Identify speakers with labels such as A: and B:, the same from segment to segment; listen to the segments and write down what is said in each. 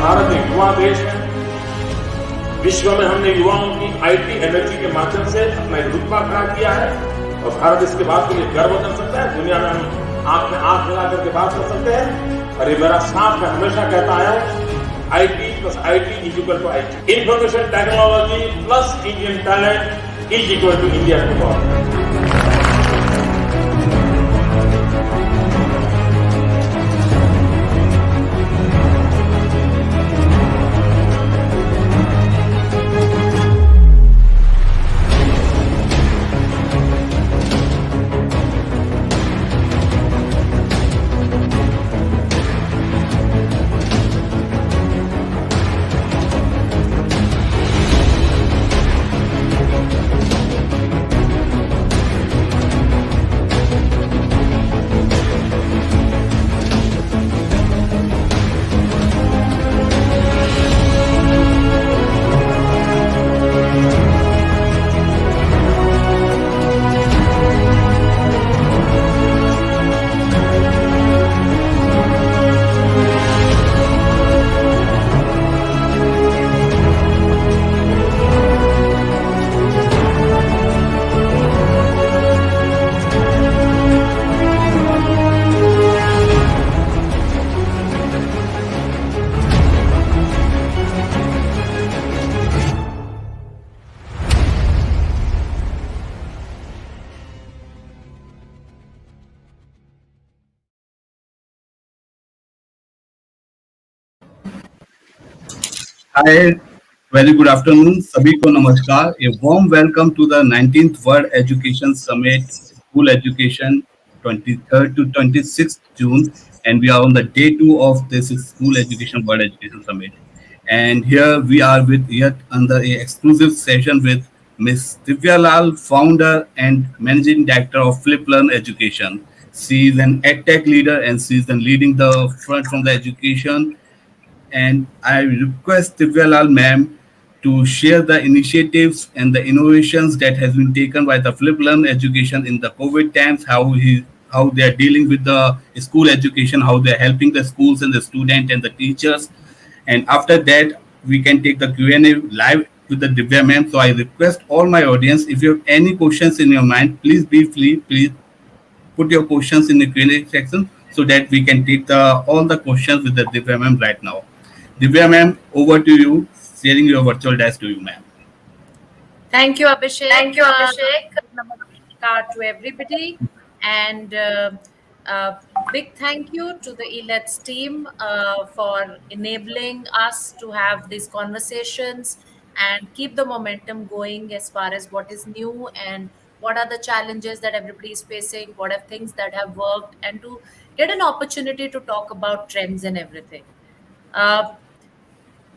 A: भारत एक युवा देश है। विश्व में हमने युवाओं की आईटी एनर्जी के माध्यम से अपना एक रुतबा खड़ा किया है और भारत इसके बात के लिए गर्व कर सकता है। दुनिया में हम आंख में आंख मिला करके बात कर सकते हैं। और ये मेरा साफ मैं हमेशा कहता आया हूं, IT plus IT is equal to IT. Information technology plus Indian talent is equal to India tomorrow.
B: Hi, very good afternoon. सभी को नमस्कार. A warm welcome to the 19th World Education Summit, School Education, 23rd to 26th June, and we are on the day 2 of this School Education World Education Summit. And here we are with yet under a exclusive session with Miss Divya Lal, founder and managing director of Fliplearn Education. She is an EdTech leader and she is then leading the front from the education, and I request Divya Lal ma'am to share the initiatives and the innovations that has been taken by the Fliplearn education in the COVID times, how they are dealing with the school education, how they are helping the schools and the student and the teachers. And after that, we can take the Q&A live with the Divya ma'am. So I request all my audience, if you have any questions in your mind, please be free, please put your questions in the Q&A section so that we can take all the questions with the Divya ma'am right now. Divya ma'am, over to you. Sharing your virtual desk to you, ma'am.
C: Thank you, Abhishek.
D: Thank you, Abhishek.
C: Namaskar to everybody, and big thank you to the Elets team for enabling us to have these conversations and keep the momentum going as far as what is new and what are the challenges that everybody is facing, what are things that have worked, and to get an opportunity to talk about trends and everything.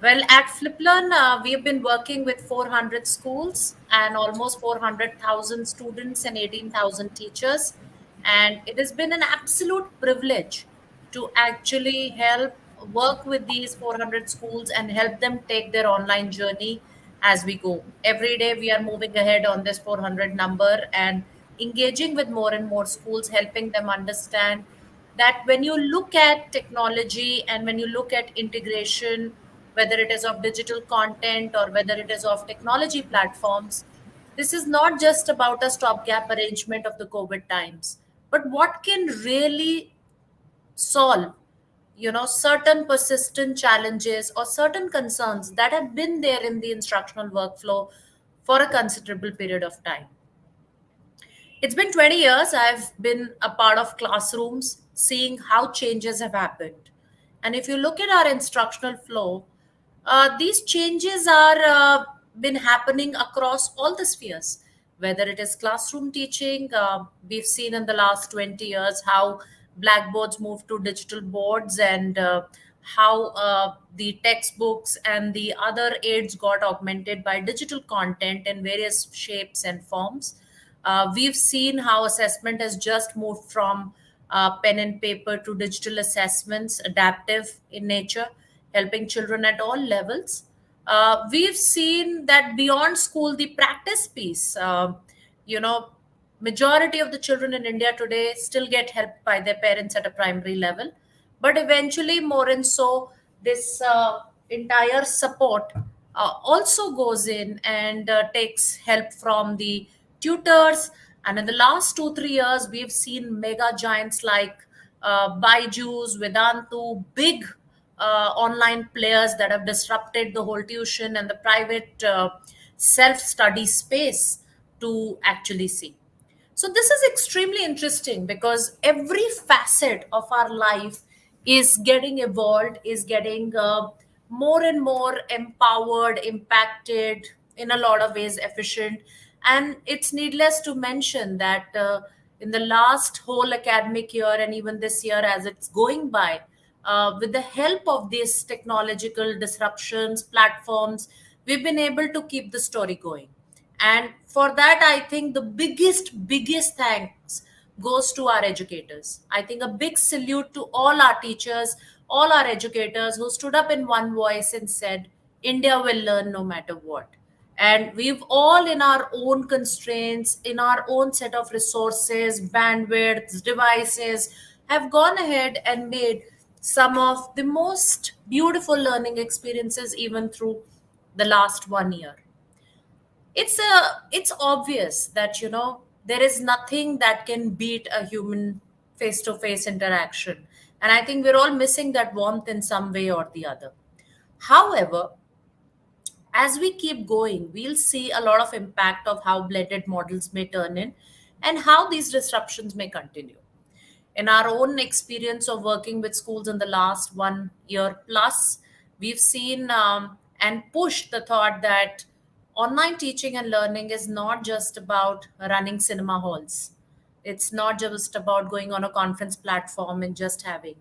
C: Well, at Fliplearn, we have been working with 400 schools and almost 400,000 students and 18,000 teachers. And it has been an absolute privilege to actually help work with these 400 schools and help them take their online journey as we go. Every day, we are moving ahead on this 400 number and engaging with more and more schools, helping them understand that when you look at technology and when you look at integration, whether it is of digital content or whether it is of technology platforms, This is not just about a stopgap arrangement of the COVID times, but what can really solve, certain persistent challenges or certain concerns that have been there in the instructional workflow for a considerable period of time. It's been 20 years I've been a part of classrooms, seeing how changes have happened. And if you look at our instructional flow, these changes are been happening across all the spheres. Whether it is classroom teaching, we've seen in the last 20 years how blackboards moved to digital boards, and how the textbooks and the other aids got augmented by digital content in various shapes and forms. We've seen how assessment has just moved from pen and paper to digital assessments, adaptive in nature, helping children at all levels. We've seen that beyond school, the practice piece, you know, majority of the children in India today still get helped by their parents at a primary level, but eventually, more and so, this entire support also goes in and takes help from the tutors. And in the last 2 3 years, we've seen mega giants like Byju's, Vedantu, big online players that have disrupted the whole tuition and the private self study space to actually see. So, this is extremely interesting because every facet of our life is getting evolved, is getting more and more empowered, impacted, in a lot of ways efficient. And it's needless to mention that in the last whole academic year and even this year as it's going by, with the help of these technological disruptions, platforms, we've been able to keep the story going. And for that, I think the biggest thanks goes to our educators. I think a big salute to all our teachers, all our educators who stood up in one voice and said, India will learn no matter what. And we've all, in our own constraints, in our own set of resources, bandwidths, devices, have gone ahead and made some of the most beautiful learning experiences even through the last 1 year. It's obvious that there is nothing that can beat a human face to face interaction, and I think we're all missing that warmth in some way or the other. However, as we keep going, we'll see a lot of impact of how blended models may turn in and how these disruptions may continue. In our own experience of working with schools in the last 1 year plus, we've seen and pushed the thought that online teaching and learning is not just about running cinema halls. It's not just about going on a conference platform and just having.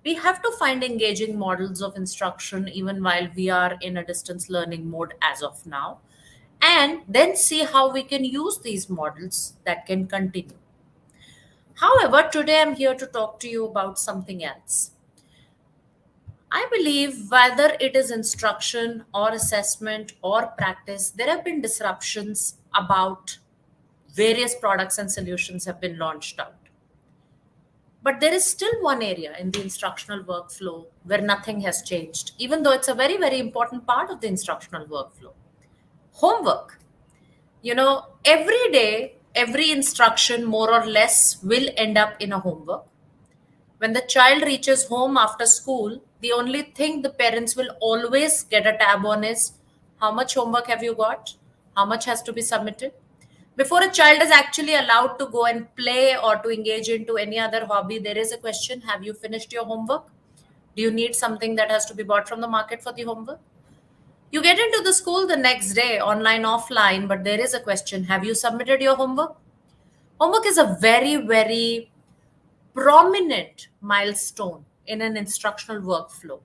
C: We have to find engaging models of instruction even while we are in a distance learning mode as of now, and then see how we can use these models that can continue. However, today I'm here to talk to you about something else. I believe whether it is instruction or assessment or practice, there have been disruptions about various products and solutions have been launched out. But there is still one area in the instructional workflow where nothing has changed, even though it's a very, very important part of the instructional workflow. Homework. Every day, every instruction more or less will end up in a homework. When the child reaches home after school, the only thing the parents will always get a tab on is how much homework have you got? How much has to be submitted? Before a child is actually allowed to go and play or to engage into any other hobby, there is a question: have you finished your homework? Do you need something that has to be bought from the market for the homework? You get into the school the next day, online, offline, but there is a question: have you submitted your homework? Homework is a very, very prominent milestone in an instructional workflow.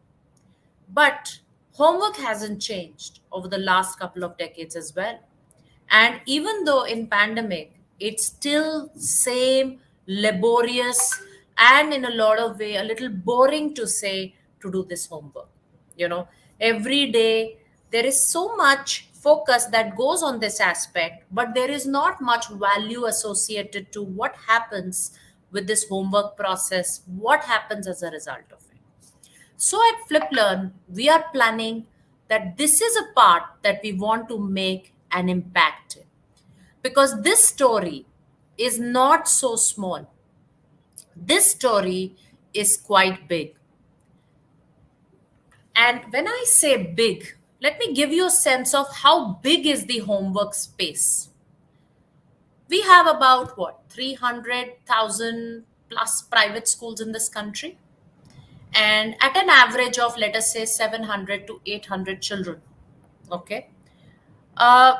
C: But homework hasn't changed over the last couple of decades as well. And even though in pandemic, it's still same laborious and in a lot of way a little boring to say to do this homework. You know, every day there is so much focus that goes on this aspect, but there is not much value associated to what happens with this homework process, what happens as a result of it. So at Fliplearn, we are planning that this is a part that we want to make an impact in. because this story is not so small. This story is quite big. And when I say big, let me give you a sense of how big is the homework space. We have about what, 300,000 plus private schools in this country, and at an average of, let us say, 700 to 800 children. Okay. Uh,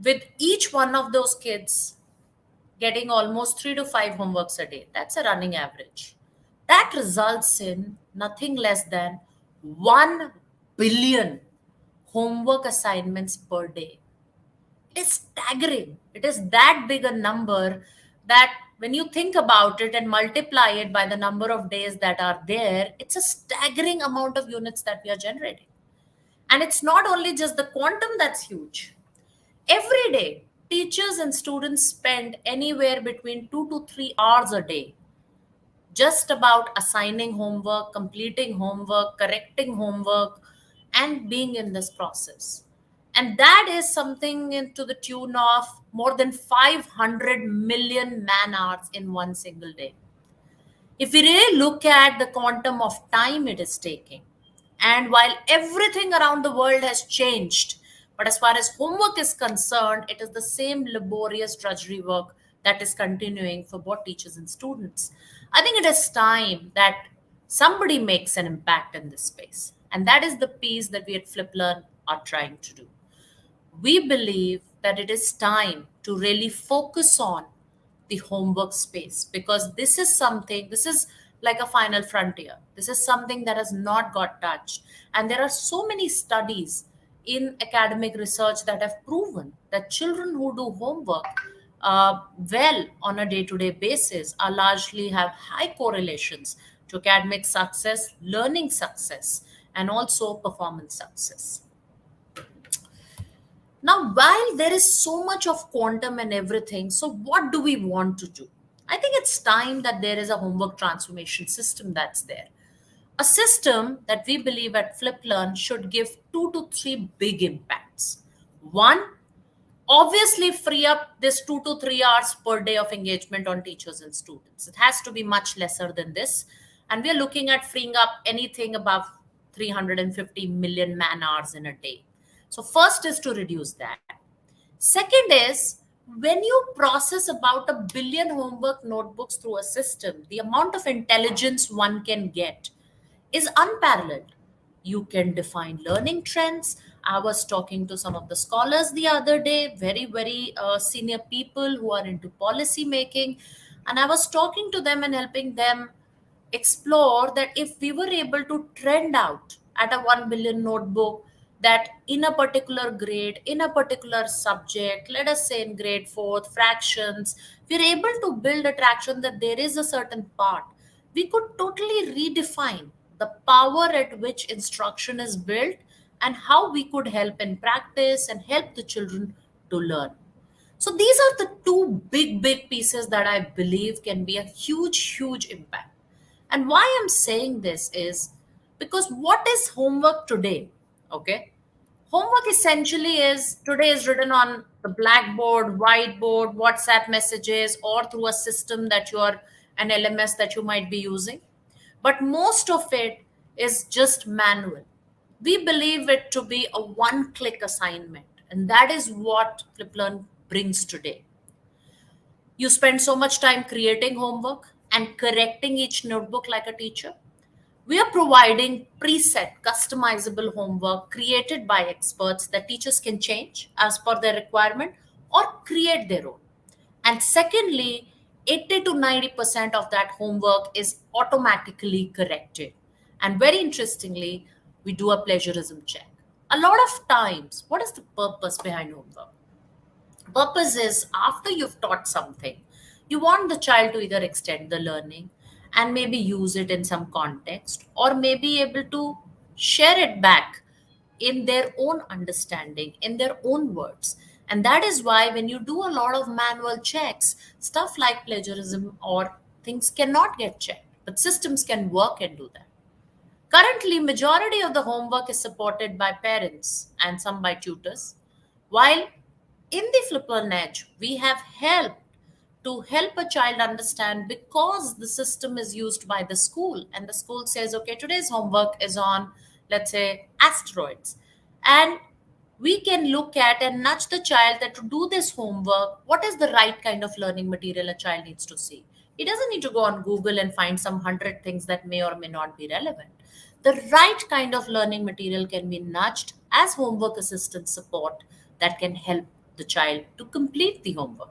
C: with each one of those kids getting almost 3 to 5 homeworks a day, that's a running average. That results in nothing less than 1 billion homework assignments per day. It is staggering. It is that big a number that when you think about it and multiply it by the number of days that are there, it's a staggering amount of units that we are generating. And it's not only just the quantum that's huge. Every day, teachers and students spend anywhere between 2 to 3 hours a day just about assigning homework, completing homework, correcting homework, and being in this process. And that is something into the tune of more than 500 million man hours in one single day. If we really look at the quantum of time it is taking, and while everything around the world has changed, but as far as homework is concerned, it is the same laborious drudgery work that is continuing for both teachers and students. I think it is time that somebody makes an impact in this space. And that is the piece that we at Fliplearn are trying to do. We believe that it is time to really focus on the homework space, because this is like a final frontier. This is something that has not got touched. And there are so many studies in academic research that have proven that children who do homework well on a day-to-day basis are largely have high correlations to academic success, learning success, and also performance success. Now, while there is so much of quantum and everything, so what do we want to do? I think it's time that there is a homework transformation system that's there. A system that we believe at Fliplearn should give 2 to 3 big impacts. One, obviously free up this 2 to 3 hours per day of engagement on teachers and students. It has to be much lesser than this. And we're looking at freeing up anything above 350 million man hours in a day. So first is to reduce that. Second is, when you process about 1 billion homework notebooks through a system, the amount of intelligence one can get is unparalleled. You can define learning trends. I was talking to some of the scholars the other day, very senior people who are into policy making, and I was talking to them and helping them explore that if we were able to trend out at a 1 billion notebook, that in a particular grade, in a particular subject, let us say in grade 4th, fractions, we're able to build a traction that there is a certain part. We could totally redefine the power at which instruction is built and how we could help in practice and help the children to learn. So these are the two big pieces that I believe can be a huge impact. And why I'm saying this is because what is homework today? Okay. Homework essentially is today is written on the blackboard, whiteboard, WhatsApp messages, or through a system that you're an LMS that you might be using. But most of it is just manual. We believe it to be a one-click assignment, and that is what Fliplearn brings today. You spend so much time creating homework and correcting each notebook like a teacher. We are providing preset, customizable homework created by experts that teachers can change as per their requirement or create their own. And secondly, 80 to 90% of that homework is automatically corrected. And very interestingly, we do a plagiarism check. A lot of times, what is the purpose behind homework? Purpose is after you've taught something, you want the child to either extend the learning and maybe use it in some context, or maybe able to share it back in their own understanding, in their own words. And that is why when you do a lot of manual checks, stuff like plagiarism or things cannot get checked, but systems can work and do that. Currently, majority of the homework is supported by parents and some by tutors, while in the Fliplearn Edge, we have helped to help a child understand, because the system is used by the school and the school says, okay, today's homework is on, let's say, asteroids. And we can look at and nudge the child that to do this homework, what is the right kind of learning material a child needs to see. He doesn't need to go on Google and find some 100 things that may or may not be relevant. The right kind of learning material can be nudged as homework assistance support that can help the child to complete the homework.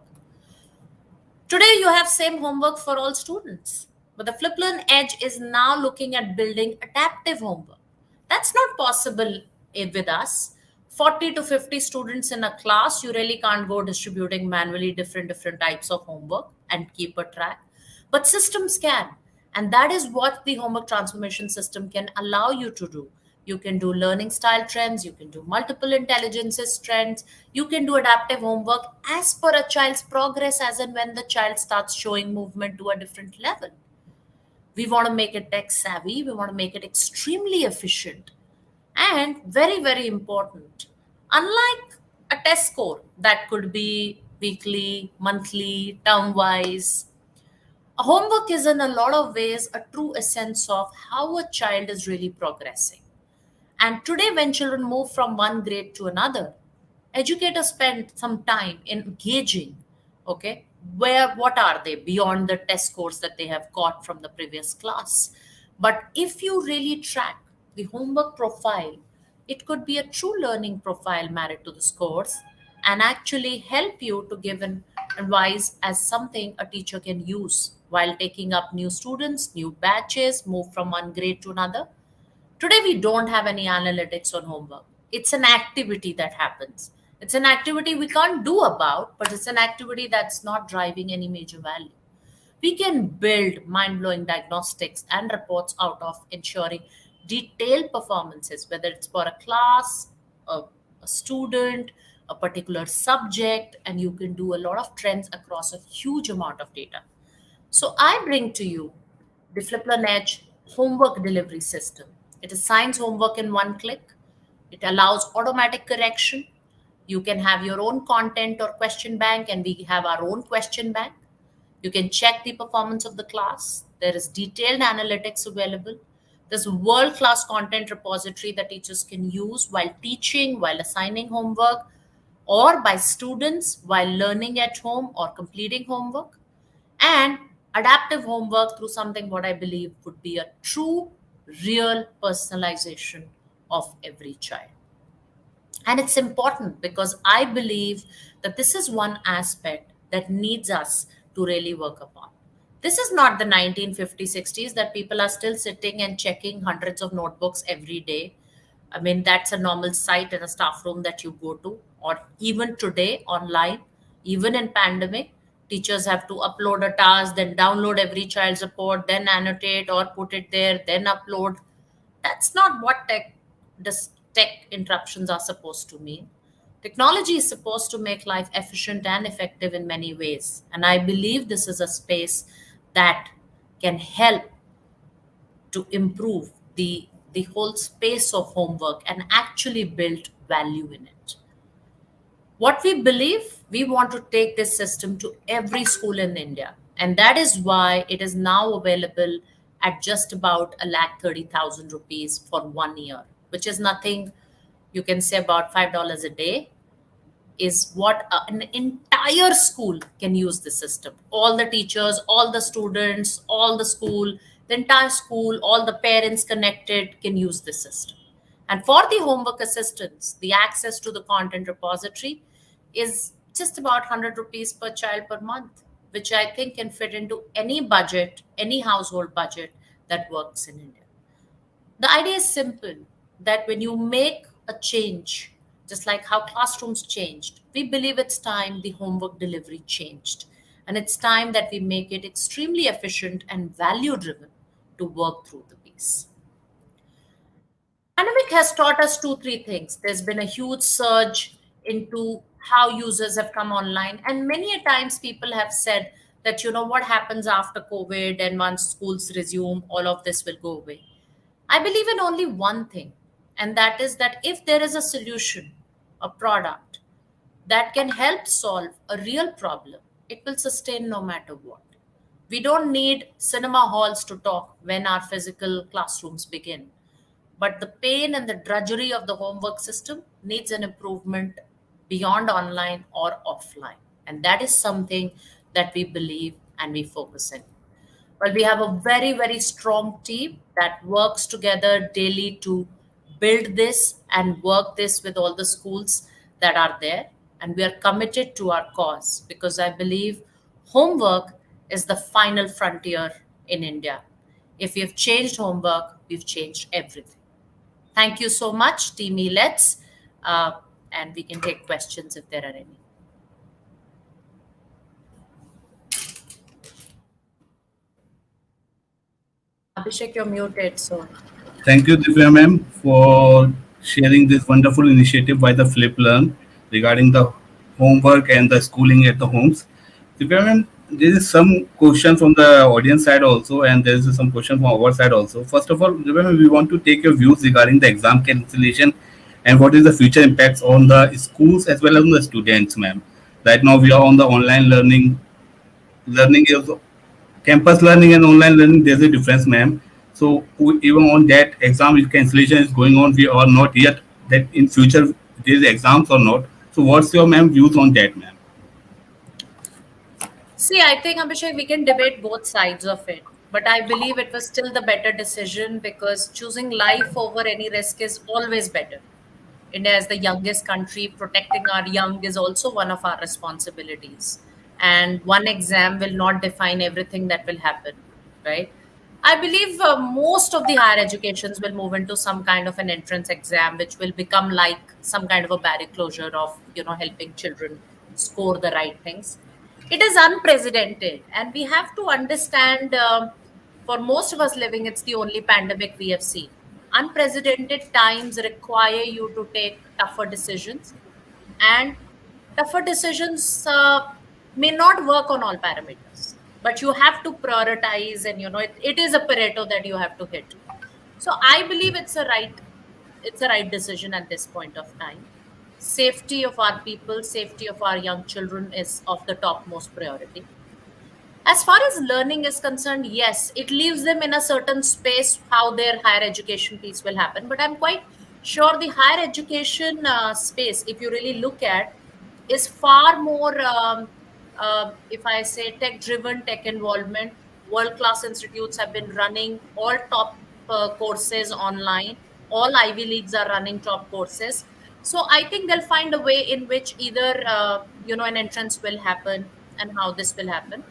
C: Today, you have same homework for all students, but the Fliplearn Edge is now looking at building adaptive homework. That's not possible with us. 40 to 50 students in a class, you really can't go distributing manually different types of homework and keep a track. But systems can. And that is what the homework transformation system can allow you to do. You can do learning style trends, you can do multiple intelligences trends, you can do adaptive homework as per a child's progress, as and when the child starts showing movement to a different level. We want to make it tech savvy, we want to make it extremely efficient, and very important. Unlike a test score that could be weekly, monthly, term wise, homework is in a lot of ways a true essence of how a child is really progressing. And today, when children move from one grade to another, educators spend some time engaging, okay, where what are they beyond the test scores that they have got from the previous class. But if you really track the homework profile, it could be a true learning profile married to the scores and actually help you to give an advice as something a teacher can use while taking up new students, new batches, move from one grade to another. Today, we don't have any analytics on homework. It's an activity that happens. It's an activity we can't do about, but it's an activity that's not driving any major value. We can build mind blowing diagnostics and reports out of ensuring detailed performances, whether it's for a class, a student, a particular subject, and you can do a lot of trends across a huge amount of data. So I bring to you the Fliplearn Edge homework delivery system. It assigns homework in one click. It allows automatic correction. You can have your own content or question bank, and we have our own question bank. You can check the performance of the class. There is detailed analytics available. There's world-class content repository that teachers can use while teaching, while assigning homework, or by students while learning at home or completing homework. And adaptive homework through something what I believe would be a true, real personalization of every child. And it's important because I believe that this is one aspect that needs us to really work upon. This is not the 1950s, 60s that people are still sitting and checking hundreds of notebooks every day. I mean, that's a normal sight in a staff room that you go to, or even today online, even in pandemic, teachers have to upload a task, then download every child's report, then annotate or put it there, then upload. That's not what tech interruptions are supposed to mean. Technology is supposed to make life efficient and effective in many ways. And I believe this is a space that can help to improve the whole space of homework and actually build value in it. What we believe, we want to take this system to every school in India. And that is why it is now available at just about a lakh 30,000 rupees for 1 year, which is nothing. You can say about $5 a day is what an entire school can use the system. All the teachers, all the students, all the school, the entire school, all the parents connected can use the system. And for the homework assistance, the access to the content repository is just about 100 rupees per child per month, which I think can fit into any budget, any household budget that works in India. The idea is simple, that when you make a change, just like how classrooms changed, we believe it's time the homework delivery changed. And it's time that we make it extremely efficient and value driven to work through the piece. Pandemic has taught us two, three things. There's been a huge surge into how users have come online. And many a times people have said that, you know, what happens after COVID and once schools resume, all of this will go away. I believe in only one thing, and that is that if there is a solution, a product, that can help solve a real problem, it will sustain no matter what. We don't need cinema halls to talk when our physical classrooms begin. But the pain and the drudgery of the homework system needs an improvement beyond online or offline. And that is something that we believe and we focus in. Well, we have a very, very strong team that works together daily to build this and work this with all the schools that are there. And we are committed to our cause because I believe homework is the final frontier in India. If we've changed homework, we've changed everything. Thank you so much, Team Elets. And we can take questions if there are any. Abhishek, you're muted, so.
B: Thank you, Divya ma'am, for sharing this wonderful initiative by the Fliplearn regarding the homework and the schooling at the homes. Divya ma'am, there is some question from the audience side also, and there is some question from our side also. First of all, Divya ma'am, we want to take your views regarding the exam cancellation and what is the future impacts on the schools as well as on the students, ma'am. Right now, we are on the online learning. Learning is campus learning and online learning, there's a difference, ma'am. So even on that exam cancellation is going on, we are not yet that in future there's exams or not. So what's your ma'am views on that, ma'am?
C: See, I think, Abhishek, we can debate both sides of it. But I believe it was still the better decision because choosing life over any risk is always better. India is the youngest country. Protecting our young is also one of our responsibilities. And one exam will not define everything that will happen, right? I believe most of the higher educations will move into some kind of an entrance exam, which will become like some kind of a barrier closure of helping children score the right things. It is unprecedented, and we have to understand. For most of us living, it's the only pandemic we have seen. Unprecedented times require you to take tougher decisions, and tougher decisions may not work on all parameters, but you have to prioritize, and it is a Pareto that you have to hit. So I believe it's a right decision at this point of time. Safety of our people, safety of our young children is of the topmost priority. As far as learning is concerned, yes, it leaves them in a certain space how their higher education piece will happen. But I'm quite sure the higher education space, if you really look at, is far more, if I say, tech driven, tech involvement. World class institutes have been running all top courses online. All Ivy Leagues are running top courses. So I think they'll find a way in which either, an entrance will happen and how this will happen.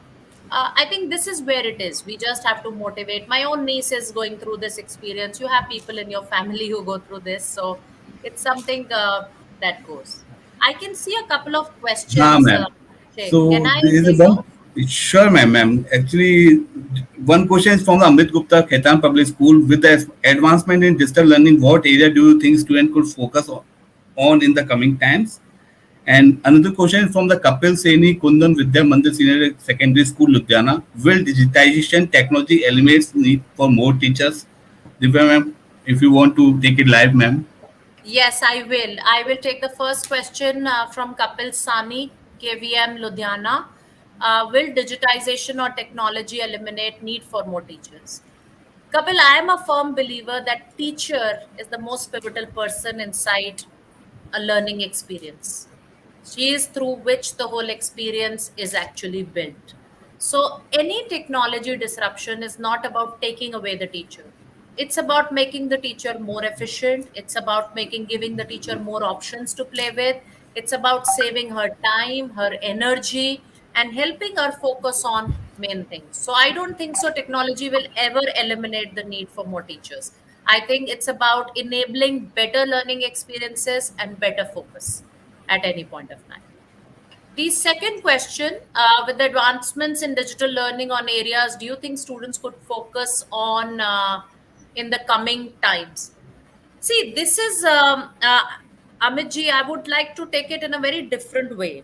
C: I think this is where it is. We just have to motivate. My own niece is going through this experience. You have people in your family who go through this. So it's something that goes. I can see a couple of
B: Nah,
C: questions.
B: ma'am.
C: Can
B: So
C: I
B: there is a
C: take
B: one.
C: those?
B: Sure, ma'am. Actually, one question is from the Amit Gupta Khaitan Public School. With the advancement in digital learning, what area do you think student could focus on in the coming times? And another question is from the Kapil Seni Kundan Vidya Mandir Senior Secondary School, Ludhiana. Will digitization technology eliminates need for more teachers? Divya ma'am, if you want to take it live, ma'am.
C: Yes, I will. I will take the first question from Kapil Sani, KVM Ludhiana. Will digitization or technology eliminate need for more teachers? Kapil, I am a firm believer that teacher is the most pivotal person inside a learning experience. She is through which the whole experience is actually built. So any technology disruption is not about taking away the teacher. It's about making the teacher more efficient. It's about making giving the teacher more options to play with. It's about saving her time, her energy, and helping her focus on main things. So I don't think so technology will ever eliminate the need for more teachers. I think it's about enabling better learning experiences and better focus at any point of time. The second question, with the advancements in digital learning on areas, do you think students could focus on in the coming times? See, this is Amitji. I would like to take it in a very different way.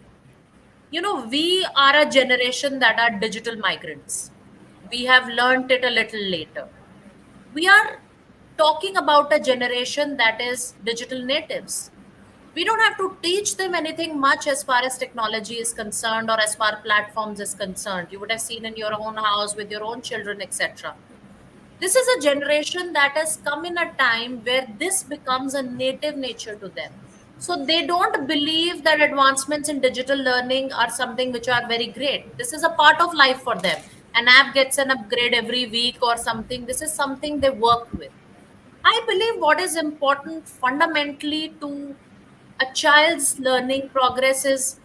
C: We are a generation that are digital migrants. We have learned it a little later. We are talking about a generation that is digital natives. We don't have to teach them anything much as far as technology is concerned or as far platforms is concerned. You would have seen in your own house with your own children, etc. This is a generation that has come in a time where this becomes a native nature to them. So they don't believe that advancements in digital learning are something which are very great. This is a part of life for them. An app gets an upgrade every week or something. This is something they work with. I believe what is important fundamentally to a child's learning progress is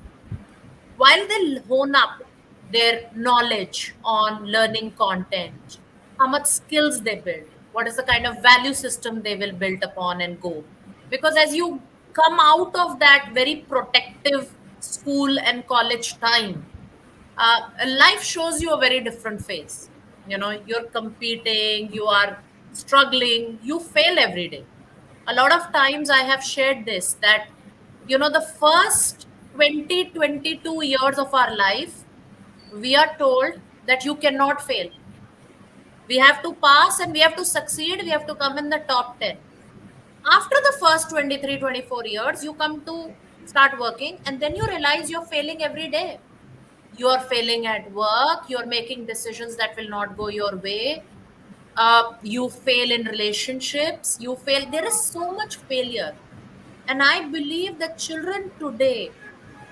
C: while they hone up their knowledge on learning content, how much skills they build, what is the kind of value system they will build upon and go. Because as you come out of that very protective school and college time, life shows you a very different face. You know, you're competing, you are struggling, you fail every day. A lot of times I have shared this that, you know, the first 20-22 years of our life, we are told that you cannot fail. We have to pass and we have to succeed, we have to come in the top 10. After the first 23-24 years, you come to start working, and then you realize you're failing every day. You're failing at work, you're making decisions that will not go your way, you fail in relationships, you fail. There is so much failure. And I believe that children today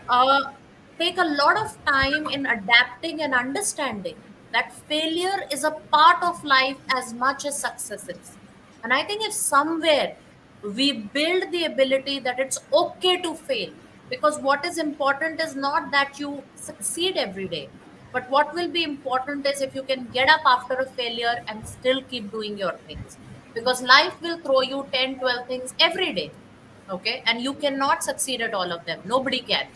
C: uh, take a lot of time in adapting and understanding that failure is a part of life as much as success is. And I think if somewhere we build the ability that it's okay to fail, because what is important is not that you succeed every day, but what will be important is if you can get up after a failure and still keep doing your things. Because life will throw you 10, 12 things every day. Okay. And you cannot succeed at all of them. Nobody can.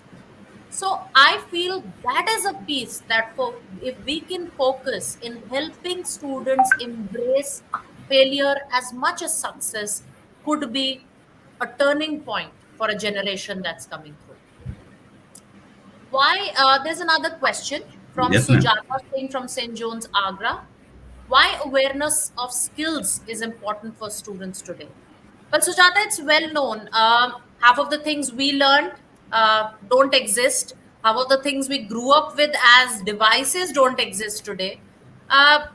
C: So I feel that is a piece that if we can focus in helping students embrace failure as much as success, could be a turning point for a generation that's coming through. Why? There's another question from
B: Yes, ma'am.
C: Sujata Singh from St. John's, Agra. Why awareness of skills is important for students today? Well, Sujata, it's well known. Half of the things we learned don't exist. Half of the things we grew up with as devices don't exist today. Uh,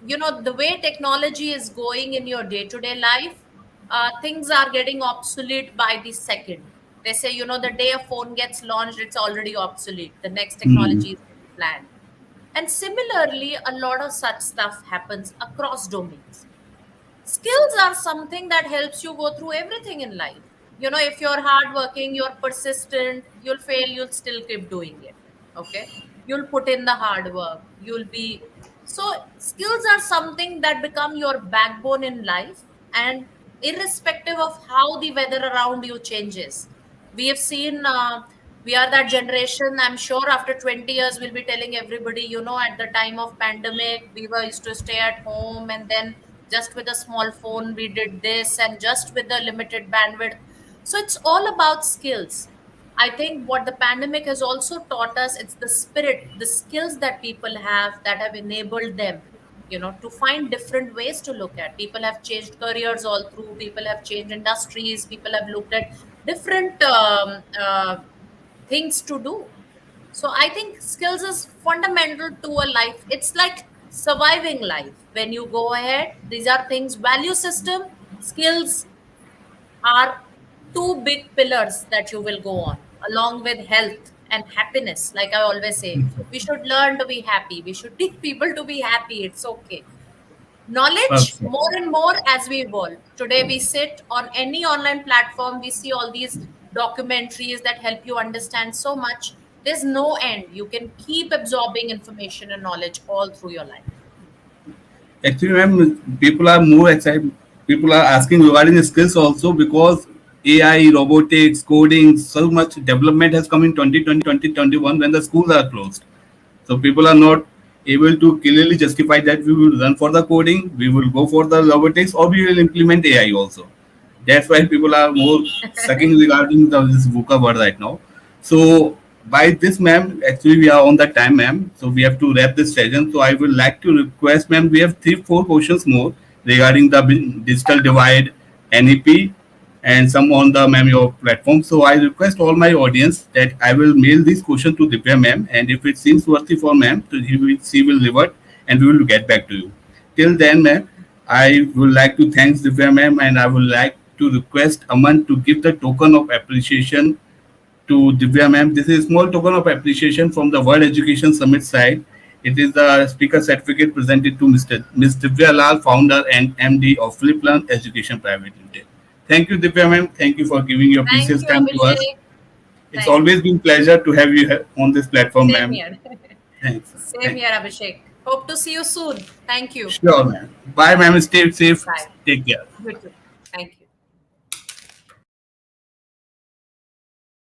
C: you know, the way technology is going in your day-to-day life, things are getting obsolete by the second. They say, you know, the day a phone gets launched, it's already obsolete. The next
B: Hmm.
C: technology is planned. And similarly, a lot of such stuff happens across domains. Skills are something that helps you go through everything in life. You know, if you're hardworking, you're persistent, you'll fail, you'll still keep doing it. Okay. You'll put in the hard work. You'll be. So, skills are something that become your backbone in life. And irrespective of how the weather around you changes, we have seen, we are that generation. I'm sure after 20 years, we'll be telling everybody, you know, at the time of pandemic, we were used to stay at home, and then just with a small phone we did this, and just with the limited bandwidth. So it's all about skills. I think what the pandemic has also taught us, it's the spirit, the skills that people have that have enabled them, you know, to find different ways to look at. People have changed careers all through, people have changed industries, people have looked at different things to do. So I think skills is fundamental to a life. It's like surviving life. When you go ahead, these are things, value system, skills are two big pillars that you will go on, along with health and happiness. Like I always say, we should learn to be happy. We should teach people to be happy. It's okay. Knowledge
B: Perfect.
C: more and more as we evolve. Today we sit on any online platform, we see all these documentaries that help you understand so much. There's no end. You can keep absorbing information and knowledge all through your life.
B: Actually, ma'am, people are more excited. People are asking regarding the skills also because AI, robotics, coding, so much development has come in 2021 when the schools are closed. So people are not able to clearly justify that we will run for the coding, we will go for the robotics, or we will implement AI also. That's why people are more sucking regarding this VUCA word right now. So by this, ma'am, actually we are on the time, ma'am. So we have to wrap this session. So I would like to request, ma'am, we have 3, 4 questions more regarding the digital divide, NEP, and some on the ma'am your platform. So I request all my audience that I will mail this question to Divya ma'am, and if it seems worthy for ma'am, she will revert, and we will get back to you. Till then, ma'am, I would like to thank Divya ma'am, and I would like to request Aman to give the token of appreciation to Divya ma'am. This is a small token of appreciation from the World Education Summit side. It is the speaker certificate presented to Ms. Divya Lal, founder and MD of Fliplearn Education Private Limited. Thank you, Divya ma'am. Thank you for giving your
C: Thank
B: precious
C: you,
B: time to us.
C: Abhishek.
B: It's
C: Thank
B: always
C: you.
B: been pleasure to have you on this platform,
C: Same
B: ma'am.
C: here.
B: Thanks.
C: Same
B: Thank
C: here, Abhishek. Hope to see you soon. Thank you.
B: Sure, ma'am. Bye, ma'am. Stay safe.
C: Bye.
B: Take care.
C: You too.